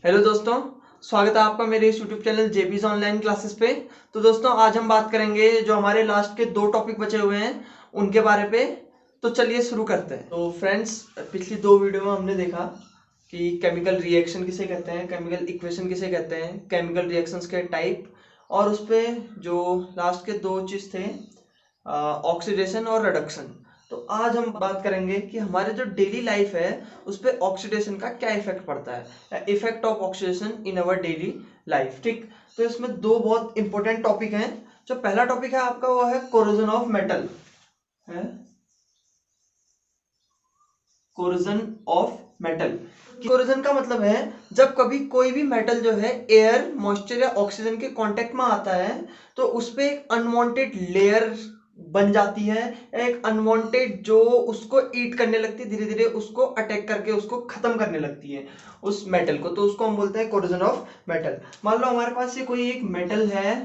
Hello दोस्तों, स्वागत है आपका मेरे इस यूट्यूब चैनल जेबीज ऑनलाइन क्लासेस पे। तो दोस्तों आज हम बात करेंगे जो हमारे लास्ट के दो टॉपिक बचे हुए हैं उनके बारे पे। तो चलिए शुरू करते हैं। तो फ्रेंड्स, पिछली दो वीडियो में हमने देखा कि केमिकल रिएक्शन किसे कहते हैं, केमिकल इक्वेशन किसे कहते हैं, केमिकल रिएक्शंस के टाइप, और उस पे जो लास्ट के दो चीज थे ऑक्सीडेशन और रिडक्शन। तो आज हम बात करेंगे कि हमारे जो डेली लाइफ है उस पर ऑक्सीडेशन का क्या इफेक्ट पड़ता है, effect of oxidation in our daily life. ठीक, तो इसमें दो बहुत इंपॉर्टेंट टॉपिक हैं। जो पहला टॉपिक है आपका वो है कोरोजन ऑफ मेटल, है कोरोजन ऑफ मेटल। कोरोजन का मतलब है जब कभी कोई भी मेटल जो है एयर, मॉइस्चर या ऑक्सीजन के कांटेक्ट में आता है तो उस पे एक अनवांटेड लेयर बन जाती है, एक अनवांटेड जो उसको ईट करने लगती है, धीरे धीरे उसको अटैक करके उसको खत्म करने लगती है उस मेटल को। तो उसको हम बोलते हैं कोरोजन ऑफ मेटल। मान लो हमारे पास ये कोई एक मेटल है,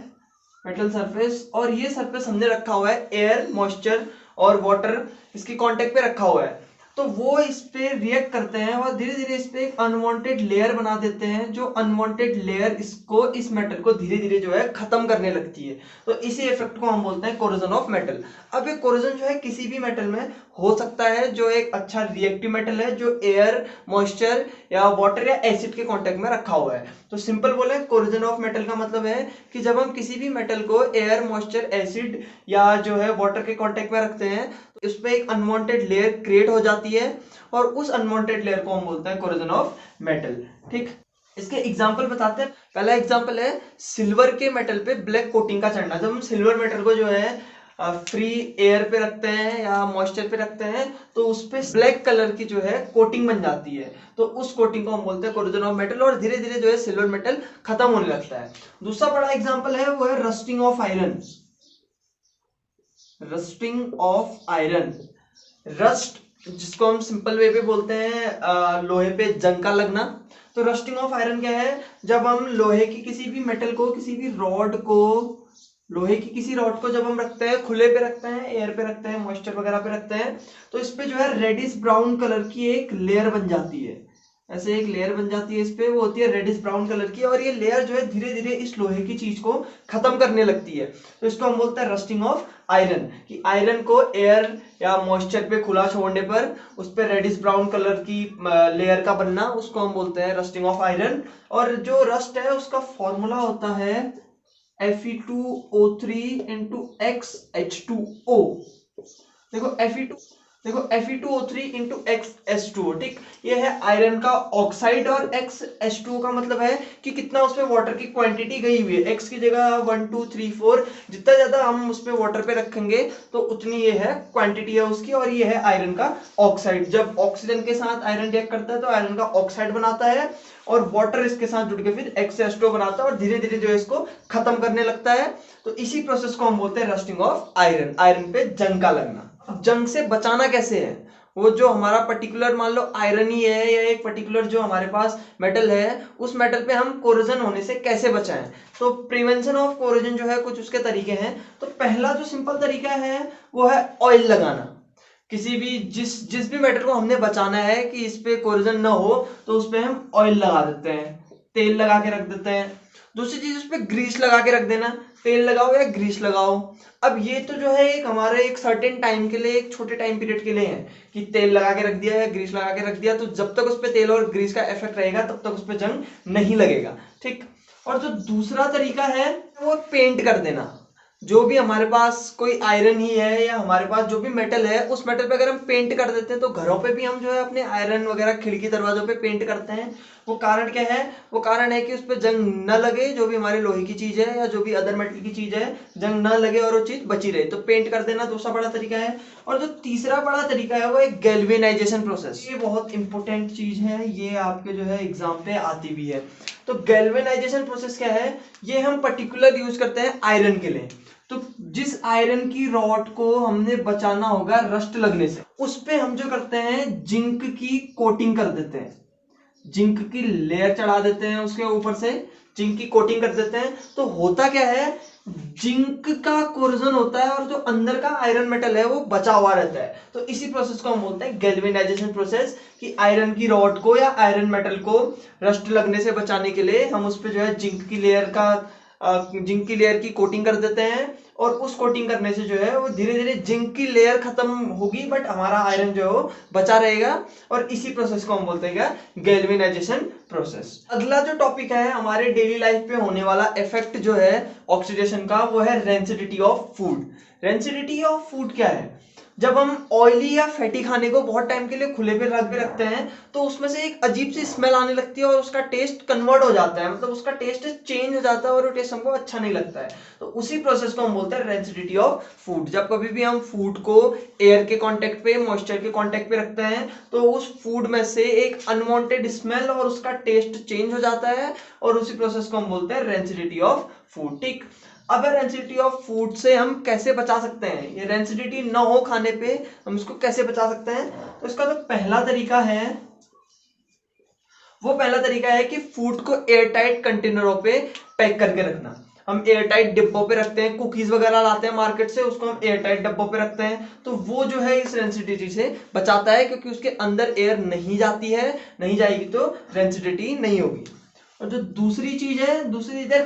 मेटल सरफेस, और ये सरफेस हमने रखा हुआ है एयर, मॉइस्चर और वाटर इसकी कांटेक्ट पे रखा हुआ है। तो वो इस पे रिएक्ट करते हैं और धीरे धीरे इस पे एक अनवांटेड लेयर बना देते हैं, जो अनवांटेड लेयर इसको, इस मेटल को धीरे धीरे जो है खत्म करने लगती है। तो इसी इफेक्ट को हम बोलते हैं कोरोजन ऑफ मेटल। अब ये कोरोजन जो है किसी भी मेटल में हो सकता है, जो एक अच्छा रिएक्टिव मेटल है जो एयर, मॉइस्चर या वाटर या एसिड के कांटेक्ट में रखा हुआ है। तो सिंपल बोले कोरोजन ऑफ मेटल का मतलब है कि जब हम किसी भी मेटल को एयर, मॉइस्चर, एसिड या जो है वाटर के कांटेक्ट में रखते हैं तो इस पे एक अनवांटेड लेयर क्रिएट हो जाती है और उस अनवांटेड लेयर को हम बोलते हैं कोरोजन ऑफ मेटल। ठीक, इसके एग्जांपल बताते हैं। पहला एग्जांपल है सिल्वर के मेटल पे ब्लैक कोटिंग का चढ़ना। जब हम सिल्वर मेटल को जो है फ्री एयर पे रखते हैं या मॉइस्चर पे रखते हैं तो उस पे ब्लैक कलर की जो है कोटिंग बन जाती है, तो उस कोटिंग को हम बोलते हैं कोरोजन ऑफ मेटल, और धीरे धीरे जो है सिल्वर मेटल खत्म होने लगता है। दूसरा बड़ा एग्जांपल है वो है rusting of iron. Rusting of iron, rust जिसको हम सिंपल वे पे बोलते हैं लोहे पे जंग का लगना। तो रस्टिंग ऑफ आयरन क्या है, जब हम लोहे की किसी भी मेटल को, किसी भी रॉड को, लोहे की किसी रॉड को जब हम रखते हैं, खुले पे रखते हैं, एयर पे रखते हैं, मॉइस्चर वगैरह पे रखते हैं, तो इस पे जो है रेडिश ब्राउन कलर की एक लेयर बन जाती है। ऐसे एक लेयर बन जाती है इस पे, वो होती है रेडिश ब्राउन कलर की, और ये लेयर जो है धीरे धीरे इस लोहे की चीज को खत्म करने लगती है। तो इसको हम बोलते हैं रस्टिंग ऑफ आयरन, कि आयरन को एयर या मॉइस्चर पे खुला छोड़ने पर उस पर रेडिश ब्राउन कलर की लेयर का बनना, उसको हम बोलते हैं रस्टिंग ऑफ आयरन। और जो रस्ट है उसका फॉर्मूला होता है Fe2O3 इंटू XH2O। देखो Fe2O3 इंटू XH2O। ठीक, ये है आयरन का ऑक्साइड, और XH2O का मतलब है कि कितना उसमें वाटर की क्वांटिटी गई हुई है। X की जगह 1 2 3 4, जितना ज्यादा हम उस पे वाटर पे रखेंगे तो उतनी ये है क्वांटिटी है उसकी, और ये है आयरन का ऑक्साइड। जब ऑक्सीजन के साथ आयरन रिएक्ट करता है तो आयरन का ऑक्साइड बनाता है, और वाटर इसके साथ जुड़ के फिर XH2O बनाता है, और धीरे धीरे जो है इसको खत्म करने लगता है। तो इसी प्रोसेस को हम बोलते हैं रस्टिंग ऑफ आयरन, आयरन पे जंग का लगना। अब जंग से बचाना कैसे है, वो जो हमारा पर्टिकुलर मान लो आयरन ही है या एक पर्टिकुलर जो हमारे पास मेटल है, उस मेटल पे हम कोरोजन होने से कैसे बचाएं। तो प्रिवेंशन ऑफ कोरोजन जो है कुछ उसके तरीके हैं। तो पहला जो सिंपल तरीका है वो है ऑयल लगाना। किसी भी जिस जिस भी मेटल को हमने बचाना है कि इस पे कोरोजन ना हो, तो उस पे हम ऑयल लगा देते हैं, तेल लगा के रख देते हैं। दूसरी चीज उस पे ग्रीस लगा के रख देना, तेल लगाओ या ग्रीस लगाओ। अब ये तो जो है एक हमारे एक सर्टेन टाइम के लिए, एक छोटे टाइम पीरियड के लिए है कि तेल लगा के रख दिया या ग्रीस लगा के रख दिया, तो जब तक उस पे तेल और ग्रीस का इफेक्ट रहेगा तब तक उस पे जंग नहीं लगेगा। ठीक, और जो दूसरा तरीका है वो पेंट कर देना। जो भी हमारे पास कोई आयरन ही है या हमारे पास जो भी मेटल है, उस मेटल पे अगर हम पेंट कर देते हैं, तो घरों पे भी हम जो है अपने आयरन वगैरह खिड़की दरवाजों पे पेंट करते हैं। वो कारण क्या है, वो कारण है कि उस पर जंग न लगे, जो भी हमारे लोहे की चीज है या जो भी अदर मेटल की चीज है, जंग ना लगे और वो चीज बची रहे। तो पेंट कर देना दूसरा बड़ा तरीका है। और जो तीसरा बड़ा तरीका है वो एक गैल्वेनाइजेशन प्रोसेस। ये बहुत इंपॉर्टेंट चीज है, ये आपके जो है एग्जाम पे आती भी है। तो गैल्वेनाइजेशन प्रोसेस क्या है, ये हम पर्टिकुलर यूज करते हैं आयरन के लिए। तो जिस आयरन की रॉड को हमने बचाना होगा रस्ट लगने से, उस पे हम जो करते हैं जिंक की कोटिंग कर देते हैं, जिंक की लेयर चढ़ा देते हैं उसके ऊपर से, जिंक की कोटिंग कर देते हैं, तो होता क्या है, जिंक का कोरोजन होता है और जो अंदर का आयरन मेटल है वो बचा हुआ रहता है। तो इसी प्रोसेस को हम बोलते हैं गैल्वेनाइजेशन प्रोसेस, कि आयरन की रॉड को या आयरन मेटल को रस्ट लगने से बचाने के लिए हम उस पे जो है जिंक की लेयर की कोटिंग कर देते हैं, और उस कोटिंग करने से जो है वो धीरे धीरे जिंक की लेयर खत्म होगी, बट हमारा आयरन जो है वो बचा रहेगा, और इसी प्रोसेस को हम बोलते हैं क्या, गैल्वेनाइजेशन प्रोसेस। अगला जो टॉपिक है हमारे डेली लाइफ पे होने वाला इफेक्ट जो है ऑक्सीडेशन का, वो है rancidity of food. Rancidity of food क्या है, जब हम ऑयली या फैटी खाने को बहुत टाइम के लिए खुले पे रखते हैं तो उसमें से एक अजीब सी स्मेल आने लगती है और उसका टेस्ट कन्वर्ट हो जाता है, मतलब उसका टेस्ट चेंज हो जाता है और वो टेस्ट हमको अच्छा नहीं लगता है। तो उसी प्रोसेस को हम बोलते हैं रेंसिडिटी ऑफ फूड। जब कभी भी हम फूड को एयर के कांटेक्ट पे, मॉइस्चर के कांटेक्ट पे रखते हैं तो उस फूड में से एक अनवांटेड स्मेल और उसका टेस्ट चेंज हो जाता है, और उसी प्रोसेस को हम बोलते हैं रेंसिडिटी ऑफ फूड। ठीक, अब रेंसिडिटी ऑफ फूड से हम कैसे बचा सकते हैं, ये रेंसिडिटी ना हो खाने पे हम इसको कैसे बचा सकते हैं, तो इसका जो पहला तरीका है वो पहला तरीका है कि फूड को एयर टाइट कंटेनरों पे पैक करके रखना। हम एयर टाइट डिब्बों पे रखते हैं, कुकीज वगैरह लाते हैं मार्केट से, उसको हम एयर टाइट डिब्बों पे रखते हैं, तो वो जो है इस रेंसिडिटी से बचाता है, क्योंकि उसके अंदर एयर नहीं जाती है, नहीं जाएगी तो रेंसिडिटी नहीं होगी। और जो दूसरी चीज है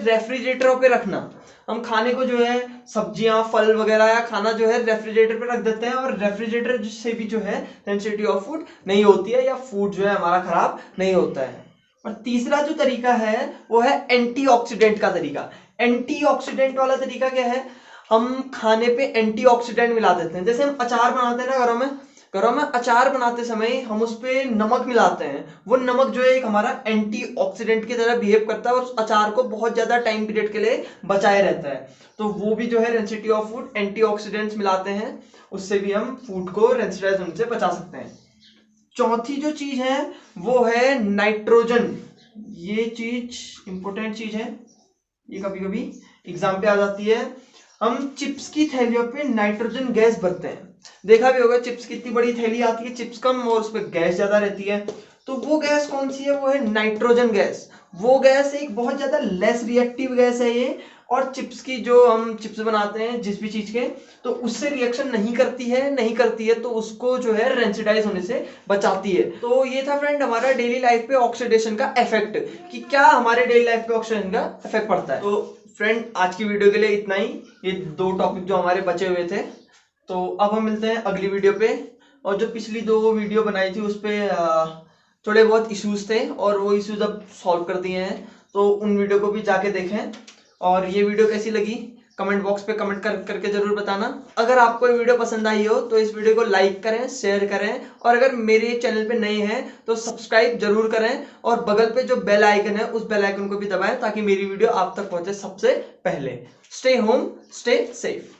रेफ्रिजरेटरों पे रखना। हम खाने को जो है सब्जियां, फल वगैरह या खाना जो है रेफ्रिजरेटर पे रख देते हैं, और रेफ्रिजरेटर से भी जो है रेंसिडिटी ऑफ फूड नहीं होती है, या फूड जो है हमारा खराब नहीं होता है। और तीसरा जो तरीका है वो है एंटीऑक्सीडेंट का तरीका। एंटीऑक्सीडेंट वाला तरीका क्या है, हम खाने पे एंटीऑक्सीडेंट मिला देते हैं। जैसे हम अचार बनाते हैं ना घरों में अचार बनाते समय हम उस पे नमक मिलाते हैं, वो नमक जो है एक हमारा एंटीऑक्सीडेंट की तरह बिहेव करता है और उस अचार को बहुत ज्यादा टाइम पीरियड के लिए बचाए रहता है। तो वो भी जो है रेंसिडिटी ऑफ फूड, एंटीऑक्सीडेंट्स मिलाते हैं, उससे भी हम फूड को रेंसिडाइज होने से बचा सकते हैं। चौथी जो चीज है वो है नाइट्रोजन। ये चीज इंपॉर्टेंट चीज है, ये कभी कभी एग्जाम पे आ जाती है। हम चिप्स की थैलियों पे नाइट्रोजन गैस भरते हैं, देखा भी होगा चिप्स की इतनी बड़ी थैली आती है, चिप्स कम और उस पर गैस ज्यादा रहती है, तो वो गैस कौन सी है, वो है नाइट्रोजन गैस। वो गैस एक बहुत ज्यादा लेस रिएक्टिव गैस है ये, और चिप्स की जो हम चिप्स बनाते हैं जिस भी चीज के, तो उससे रिएक्शन नहीं करती है, तो उसको जो है रेंसिडाइज होने से बचाती है। तो ये था फ्रेंड हमारा डेली लाइफ पे ऑक्सीडेशन का इफेक्ट, कि क्या हमारे डेली लाइफ पे ऑक्सीडेशन का इफेक्ट पड़ता है। तो फ्रेंड आज की वीडियो के लिए इतना ही, ये दो टॉपिक जो हमारे बचे हुए थे। तो अब हम मिलते हैं अगली वीडियो पे, और जो पिछली दो वीडियो बनाई थी उस पे थोड़े बहुत इश्यूज थे और वो इश्यूज अब सॉल्व कर दिए हैं, तो उन वीडियो को भी जाके देखें। और ये वीडियो कैसी लगी कमेंट बॉक्स पे कमेंट करके जरूर बताना। अगर आपको ये वीडियो पसंद आई हो तो इस वीडियो को लाइक करें, शेयर करें, और अगर मेरे चैनल पे नए हैं तो सब्सक्राइब जरूर करें, और बगल पे जो बेल आइकन है उस बेल आइकन को भी दबाएं ताकि मेरी वीडियो आप तक पहुंचे सबसे पहले। Stay home, stay safe.